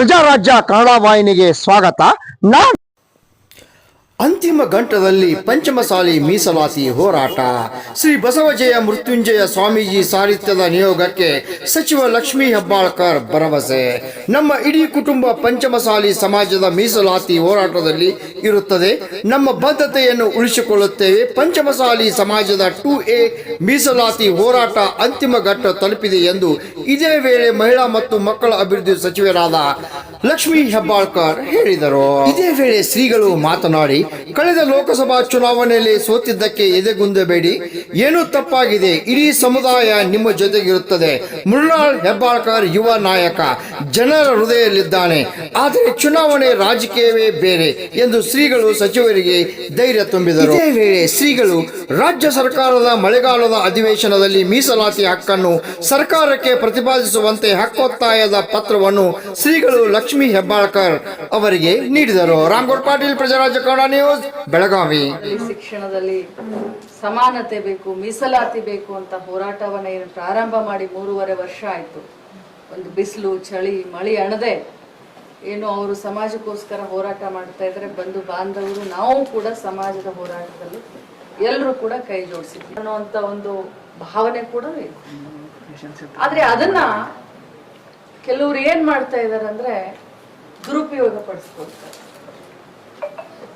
ಪ್ರಜಾರಾಜ್ಯ ಕನ್ನಡ ವಾಹಿನಿಗೆ ಸ್ವಾಗತ. ಅಂತಿಮ ಘಟ್ಟದಲ್ಲಿ ಪಂಚಮಸಾಲಿ ಮೀಸಲಾತಿ ಹೋರಾಟ. ಶ್ರೀ ಬಸವಜಯ ಮೃತ್ಯುಂಜಯ ಸ್ವಾಮೀಜಿ ಸಾಹಿತ್ಯದ ನಿಯೋಗಕ್ಕೆ ಸಚಿವ ಲಕ್ಷ್ಮೀ ಹೆಬ್ಬಾಳ್ಕರ್ ಭರವಸೆ. ನಮ್ಮ ಇಡೀ ಕುಟುಂಬ ಪಂಚಮಸಾಲಿ ಸಮಾಜದ ಮೀಸಲಾತಿ ಹೋರಾಟದಲ್ಲಿ ಇರುತ್ತದೆ. ನಮ್ಮ ಬದ್ಧತೆಯನ್ನು ಉಳಿಸಿಕೊಳ್ಳುತ್ತೇವೆ. ಪಂಚಮಸಾಲಿ ಸಮಾಜದ 2A ಮೀಸಲಾತಿ ಹೋರಾಟ ಅಂತಿಮ ಘಟ್ಟ ತಲುಪಿದೆ ಎಂದು ಇದೇ ವೇಳೆ ಮಹಿಳಾ ಮತ್ತು ಮಕ್ಕಳ ಅಭಿವೃದ್ಧಿ ಸಚಿವರಾದ ಲಕ್ಷ್ಮೀ ಹೆಬ್ಬಾಳ್ಕರ್ ಹೇಳಿದರು. ಇದೇ ವೇಳೆ ಶ್ರೀಗಳು ಮಾತನಾಡಿ, ಕಳೆದ ಲೋಕಸಭಾ ಚುನಾವಣೆಯಲ್ಲಿ ಸೋತಿದ್ದಕ್ಕೆ ಎದೆಗುಂದಬೇಡಿ. ಏನೂ ತಪ್ಪಾಗಿದೆ. ಇಡೀ ಸಮುದಾಯ ನಿಮ್ಮ ಜೊತೆಗಿರುತ್ತದೆ. ಮೃಣಾಲ್ ಹೆಬ್ಬಾಳ್ಕರ್ ಯುವ ನಾಯಕ, ಜನರ ಹೃದಯದಲ್ಲಿದ್ದಾನೆ. ಆದರೆ ಚುನಾವಣೆ ರಾಜಕೀಯವೇ ಬೇರೆ ಎಂದು ಶ್ರೀಗಳು ಸಚಿವರಿಗೆ ಧೈರ್ಯ ತುಂಬಿದರು. ಇದೇ ವೇಳೆ ಶ್ರೀಗಳು ರಾಜ್ಯ ಸರ್ಕಾರದ ಮಳೆಗಾಲದ ಅಧಿವೇಶನದಲ್ಲಿ ಮೀಸಲಾತಿ ಹಕ್ಕನ್ನು ಸರ್ಕಾರಕ್ಕೆ ಪ್ರತಿಪಾದಿಸುವಂತೆ ಹಕ್ಕೊತ್ತಾಯದ ಪತ್ರವನ್ನು ಶ್ರೀಗಳು ಲಕ್ಷ್ಮೀ ಹೆಬ್ಬಾಳ್ಕರ್ ಅವರಿಗೆ ನೀಡಿದರು. ರಾಮಗೌಡ ಪಾಟೀಲ್, ಪ್ರಜಾರಾಜ್ಯ ಕನ್ನಡ ನ್ಯೂಸ್, ಬೆಳಗಾವಿ. ಶಿಕ್ಷಣದಲ್ಲಿ ಸಮಾನತೆ ಬೇಕು, ಮೀಸಲಾತಿ ಬೇಕು ಅಂತ ಹೋರಾಟವನ್ನ ಪ್ರಾರಂಭ ಮಾಡಿ 3.5 ವರ್ಷ ಆಯ್ತು. ಒಂದು ಬಿಸಿಲು, ಚಳಿ, ಮಳಿ ಅಣದೆ ಏನು ಅವರು ಸಮಾಜಕ್ಕೋಸ್ಕರ ಹೋರಾಟ ಮಾಡ್ತಾ ಇದ್ರೆ, ಬಂಧು ಬಾಂಧವರು ನಾವು ಕೂಡ ಸಮಾಜದ ಹೋರಾಟದಲ್ಲಿ ಎಲ್ಲರೂ ಕೂಡ ಕೈ ಜೋಡಿಸಿದ್ವಿ ಅನ್ನುವಂತ ಒಂದು ಭಾವನೆ ಕೂಡ ಇದೆ. ಆದ್ರೆ ಅದನ್ನ ಕೆಲವರು ಏನ್ ಮಾಡ್ತಾ ಇದಾರೆ ಅಂದ್ರೆ ದುರುಪಯೋಗ ಪಡಿಸ್ಕೊಳ್ತಾರೆ.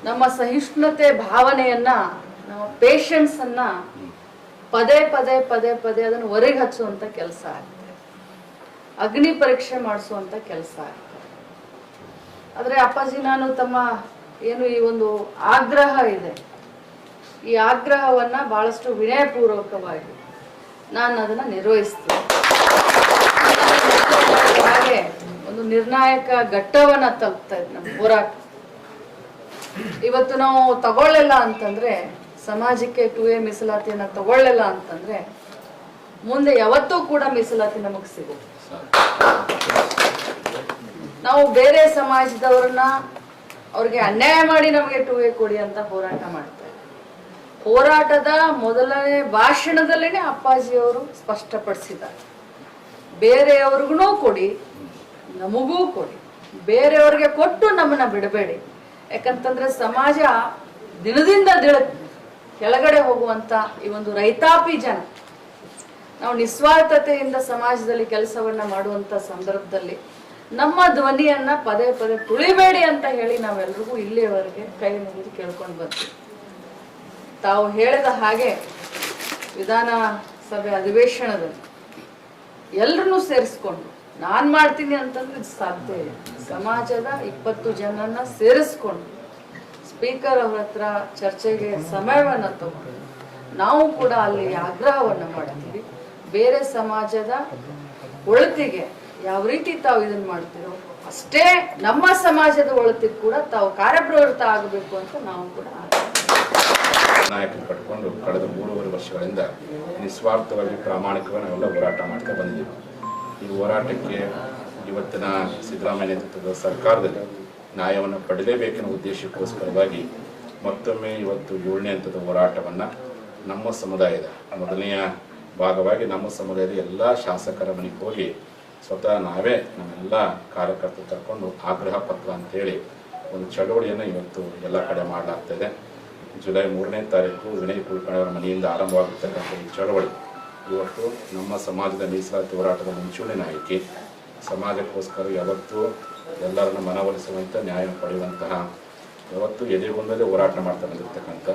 ನಮ್ಮ ಸಹಿಷ್ಣುತೆ ಭಾವನೆಯನ್ನ, ನಮ್ಮ ಪೇಷನ್ಸ್ ಅನ್ನ ಪದೇ ಪದೇ ಪದೇ ಪದೇ ಅದನ್ನು ಹೊರಗೆ ಹಚ್ಚುವಂತ ಕೆಲಸ ಆಗ್ತದೆ. ಅಗ್ನಿ ಪರೀಕ್ಷೆ ಮಾಡಿಸುವಂತ ಕೆಲಸ ಆಗ್ತದೆ. ಆದ್ರೆ ಅಪ್ಪಾಜಿ, ನಾನು ತಮ್ಮ ಏನು ಈ ಒಂದು ಆಗ್ರಹ ಇದೆ, ಈ ಆಗ್ರಹವನ್ನ ಬಹಳಷ್ಟು ವಿನಯಪೂರ್ವಕವಾಗಿ ನಾನು ಅದನ್ನ ನಿರ್ವಹಿಸ್ತೀನಿ. ಹಾಗೆ ಒಂದು ನಿರ್ಣಾಯಕ ಘಟ್ಟವನ್ನ ತಲುಪ್ತಾ ಇದ್ದೆ ನಮ್ಮ ಹೋರಾಟ. ಇವತ್ತು ನಾವು ತಗೊಳ್ಳಿಲ್ಲ ಅಂತಂದ್ರೆ, ಸಮಾಜಕ್ಕೆ 2A ಮೀಸಲಾತಿಯನ್ನ ತಗೊಳ್ಳಿಲ್ಲ ಅಂತಂದ್ರೆ ಮುಂದೆ ಯಾವತ್ತೂ ಕೂಡ ಮೀಸಲಾತಿ ನಮಗ್ ಸಿಗುತ್ತೆ. ನಾವು ಬೇರೆ ಸಮಾಜದವ್ರನ್ನ ಅವ್ರಿಗೆ ಅನ್ಯಾಯ ಮಾಡಿ ನಮಗೆ 2A ಕೊಡಿ ಅಂತ ಹೋರಾಟ ಮಾಡ್ತಾರೆ. ಹೋರಾಟದ ಮೊದಲನೇ ಭಾಷಣದಲ್ಲೇನೆ ಅಪ್ಪಾಜಿಯವರು ಸ್ಪಷ್ಟಪಡಿಸಿದ್ದಾರೆ, ಬೇರೆಯವ್ರಿಗೂ ಕೊಡಿ, ನಮಗೂ ಕೊಡಿ, ಬೇರೆಯವ್ರಿಗೆ ಕೊಟ್ಟು ನಮ್ಮನ್ನ ಬಿಡಬೇಡಿ. ಯಾಕಂತಂದ್ರೆ ಸಮಾಜ ದಿನದಿಂದ ಕೆಳಗಡೆ ಹೋಗುವಂತ ಈ ಒಂದು ರೈತಾಪಿ ಜನ, ನಾವು ನಿಸ್ವಾರ್ಥತೆಯಿಂದ ಸಮಾಜದಲ್ಲಿ ಕೆಲಸವನ್ನ ಮಾಡುವಂತ ಸಂದರ್ಭದಲ್ಲಿ ನಮ್ಮ ಧ್ವನಿಯನ್ನ ಪದೇ ಪದೇ ತುಳಿಬೇಡಿ ಅಂತ ಹೇಳಿ ನಾವೆಲ್ರಿಗೂ ಇಲ್ಲಿಯವರೆಗೆ ಕೈ ಮುಗಿದು ಕೇಳ್ಕೊಂಡು ಬರ್ತೀವಿ. ತಾವು ಹೇಳಿದ ಹಾಗೆ ವಿಧಾನಸಭೆ ಅಧಿವೇಶನದಲ್ಲಿ ಎಲ್ಲರನ್ನೂ ಸೇರಿಸ್ಕೊಂಡು ನಾನ್ ಮಾಡ್ತೀನಿ ಅಂತಂದ್ರೆ ಇದು ಸಾಧ್ಯ ಇಲ್ಲ. ಸಮಾಜದ 20 ಜನನ್ನ ಸೇರಿಸ್ಕೊಂಡು ಸ್ಪೀಕರ್ ಅವ್ರ ಹತ್ರ ಚರ್ಚೆಗೆ ಸಮಯವನ್ನ ತಗೊಂಡು ನಾವು ಕೂಡ ಅಲ್ಲಿ ಆಗ್ರಹವನ್ನ ಮಾಡ್ತೀವಿ. ಬೇರೆ ಸಮಾಜದ ಒಳತಿಗೆ ಯಾವ ರೀತಿ ತಾವು ಇದನ್ನ ಮಾಡ್ತೀರೋ ಅಷ್ಟೇ ನಮ್ಮ ಸಮಾಜದ ಒಳತಿಗೆ ಕೂಡ ತಾವು ಕಾರ್ಯಪ್ರವೃತ್ತ ಆಗಬೇಕು ಅಂತ ನಾವು ಕೂಡ ನಾಯಕರು ಕಟ್ಕೊಂಡು ಕಳೆದ 3.5 ವರ್ಷಗಳಿಂದ ನಿಸ್ವಾರ್ಥವಾಗಿ ಪ್ರಾಮಾಣಿಕವಾಗಿ ನಾವೆಲ್ಲ ಹೋರಾಟ ಮಾಡ್ತಾ ಬಂದಿದ್ದೀವಿ. ಈ ಹೋರಾಟಕ್ಕೆ ಇವತ್ತಿನ ಸಿದ್ದರಾಮಯ್ಯ ನೇತೃತ್ವದ ಸರ್ಕಾರದಲ್ಲಿ ನ್ಯಾಯವನ್ನು ಪಡೆಯಲೇಬೇಕೆನ್ನುವ ಉದ್ದೇಶಕ್ಕೋಸ್ಕರವಾಗಿ ಮತ್ತೊಮ್ಮೆ ಇವತ್ತು 7ನೇ ಹಂತದ ಹೋರಾಟವನ್ನು ನಮ್ಮ ಸಮುದಾಯದ ಮೊದಲನೆಯ ಭಾಗವಾಗಿ ನಮ್ಮ ಸಮುದಾಯದ ಎಲ್ಲ ಶಾಸಕರ ಮನೆಗೆ ಹೋಗಿ ಸ್ವತಃ ನಾವೇ ನಮ್ಮೆಲ್ಲ ಕಾರ್ಯಕರ್ತರು ಕರ್ಕೊಂಡು ಆಗ್ರಹ ಪತ್ರ ಅಂತೇಳಿ ಒಂದು ಚಳವಳಿಯನ್ನು ಇವತ್ತು ಎಲ್ಲ ಕಡೆ ಮಾಡಲಾಗ್ತಾಯಿದೆ. ಜುಲೈ 3ನೇ ತಾರೀಕು ವಿನಯ್ ಕುಲಕರ್ಣಿ ಅವರ ಮನೆಯಿಂದ ಆರಂಭವಾಗುತ್ತಕ್ಕಂಥ ಈ ಚಳವಳಿ ಇವತ್ತು ನಮ್ಮ ಸಮಾಜದ ಮೀಸಲಾತಿ ಹೋರಾಟದ ಮುಂಚೂಣಿ ನಾಯಕಿ, ಸಮಾಜಕ್ಕೋಸ್ಕರ ಯಾವತ್ತೂ ಎಲ್ಲರನ್ನ ಮನವೊಲಿಸುವಂಥ ನ್ಯಾಯ ಪಡೆಯುವಂತಹ ಯಾವತ್ತೂ ಎದೆಗೊಂದಲೇ ಹೋರಾಟ ಮಾಡ್ತಾ ಬಂದಿರತಕ್ಕಂಥ